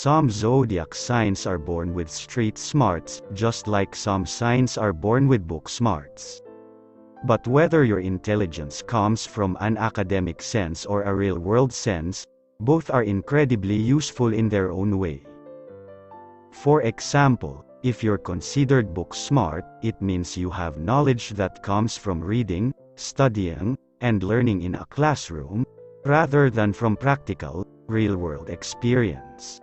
Some zodiac signs are born with street smarts, just like some signs are born with book smarts. But whether your intelligence comes from an academic sense or a real-world sense, both are incredibly useful in their own way. For example, if you're considered book smart, it means you have knowledge that comes from reading, studying, and learning in a classroom, rather than from practical, real-world experience.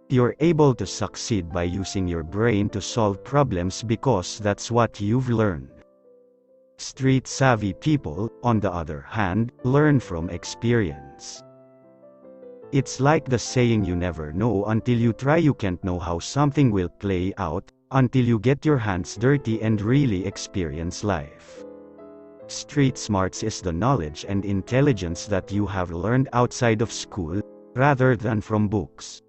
You're able to succeed by using your brain to solve problems because that's what you've learned. Street-savvy people, on the other hand, learn from experience. It's like the saying, you never know until you try. You can't know how something will play out until you get your hands dirty and really experience life. Street smarts is the knowledge and intelligence that you have learned outside of school, rather than from books.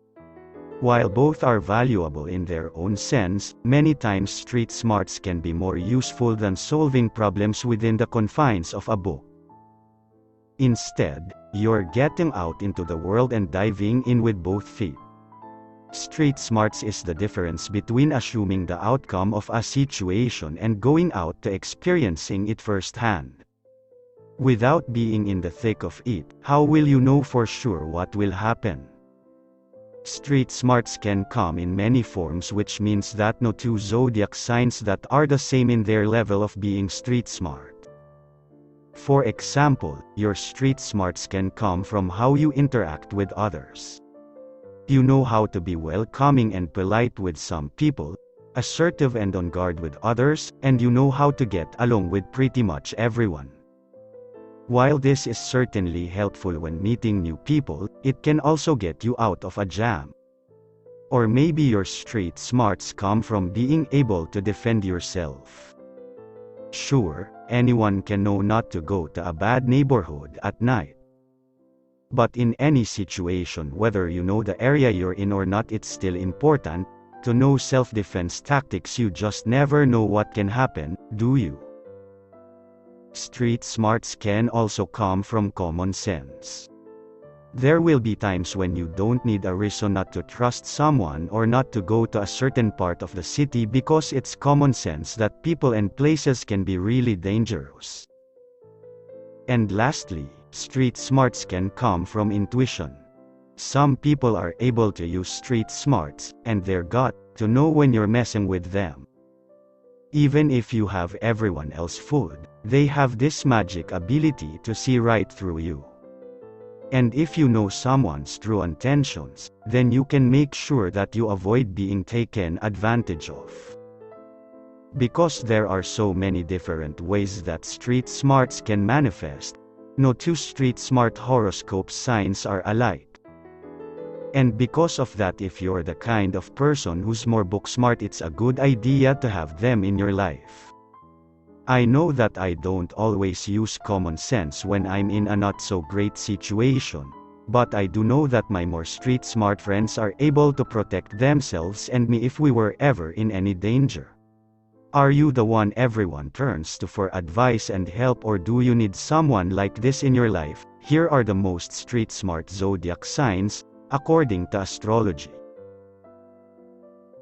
While both are valuable in their own sense, many times street smarts can be more useful than solving problems within the confines of a book. Instead, you're getting out into the world and diving in with both feet. Street smarts is the difference between assuming the outcome of a situation and going out to experiencing it firsthand. Without being in the thick of it, how will you know for sure what will happen? Street smarts can come in many forms, which means that no two zodiac signs that are the same in their level of being street smart. For example, your street smarts can come from how you interact with others. You know how to be welcoming and polite with some people, assertive and on guard with others, and you know how to get along with pretty much everyone. While this is certainly helpful when meeting new people, it can also get you out of a jam. Or maybe your street smarts come from being able to defend yourself. Sure, anyone can know not to go to a bad neighborhood at night. But in any situation, whether you know the area you're in or not, it's still important to know self-defense tactics. You just never know what can happen, do you? Street smarts can also come from common sense. There will be times when you don't need a reason not to trust someone or not to go to a certain part of the city because it's common sense that people and places can be really dangerous. And lastly, street smarts can come from intuition. Some people are able to use street smarts and their gut to know when you're messing with them. Even if you have everyone else fooled, they have this magic ability to see right through you. And if you know someone's true intentions, then you can make sure that you avoid being taken advantage of. Because there are so many different ways that street smarts can manifest, no two street smart horoscope signs are alike. And because of that, if you're the kind of person who's more book smart, it's a good idea to have them in your life. I know that I don't always use common sense when I'm in a not so great situation, but I do know that my more street smart friends are able to protect themselves and me if we were ever in any danger. Are you the one everyone turns to for advice and help, or do you need someone like this in your life? Here are the most street smart zodiac signs, according to astrology.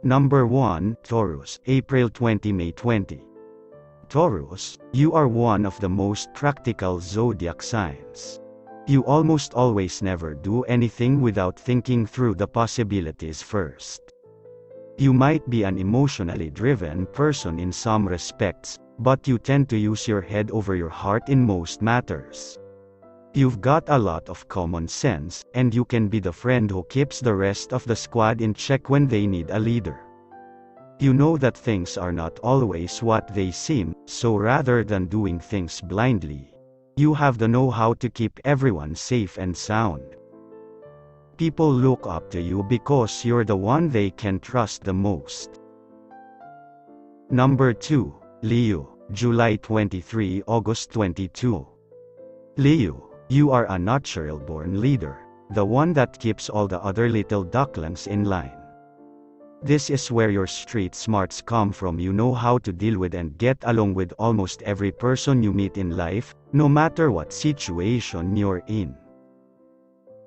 Number 1, Taurus, April 20 May 20. Taurus, you are one of the most practical zodiac signs. You almost always never do anything without thinking through the possibilities first. You might be an emotionally driven person in some respects, but you tend to use your head over your heart in most matters. You've got a lot of common sense, and you can be the friend who keeps the rest of the squad in check when they need a leader. You know that things are not always what they seem, so rather than doing things blindly, you have the know-how to keep everyone safe and sound. People look up to you because you're the one they can trust the most. Number 2, Leo, July 23 August 22. Leo, you are a natural-born leader, the one that keeps all the other little ducklings in line. This is where your street smarts come from. You know how to deal with and get along with almost every person you meet in life, no matter what situation you're in.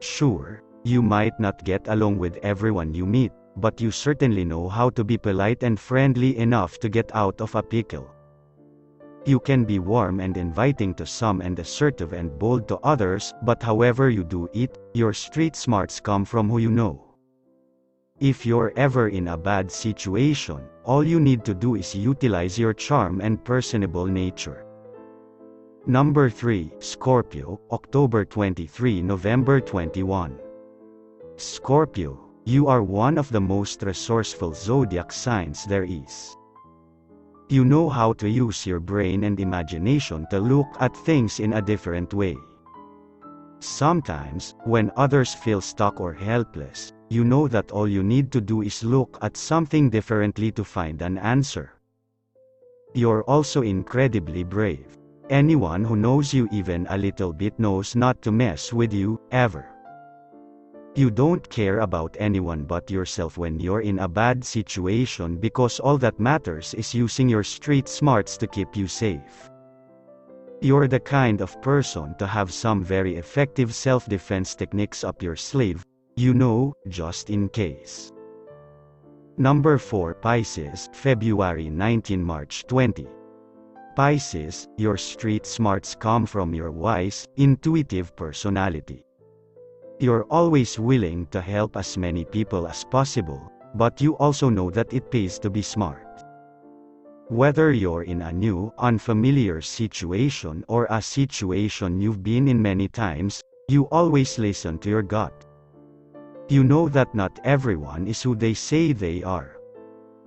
Sure, You might not get along with everyone you meet, but you certainly know how to be polite and friendly enough to get out of a pickle. You can be warm and inviting to some and assertive and bold to others, but however you do it, your street smarts come from who you know. If you're ever in a bad situation, all you need to do is utilize your charm and personable nature. Number 3, Scorpio, October 23 – November 21. Scorpio, you are one of the most resourceful zodiac signs there is. You know how to use your brain and imagination to look at things in a different way. Sometimes, when others feel stuck or helpless, you know that all you need to do is look at something differently to find an answer. You're also incredibly brave. Anyone who knows you even a little bit knows not to mess with you, ever. You don't care about anyone but yourself when you're in a bad situation because all that matters is using your street smarts to keep you safe. You're the kind of person to have some very effective self-defense techniques up your sleeve, you know, just in case. Number 4, Pisces, February 19 – March 20. Pisces, your street smarts come from your wise, intuitive personality. You're always willing to help as many people as possible, but you also know that it pays to be smart. Whether you're in a new, unfamiliar situation or a situation you've been in many times, you always listen to your gut. You know that not everyone is who they say they are.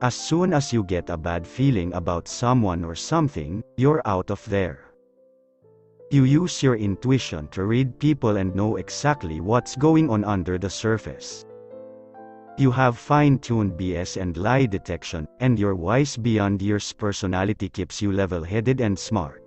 As soon as you get a bad feeling about someone or something, you're out of there. You use your intuition to read people and know exactly what's going on under the surface. You have fine-tuned BS and lie detection, and your wise beyond years personality keeps you level-headed and smart.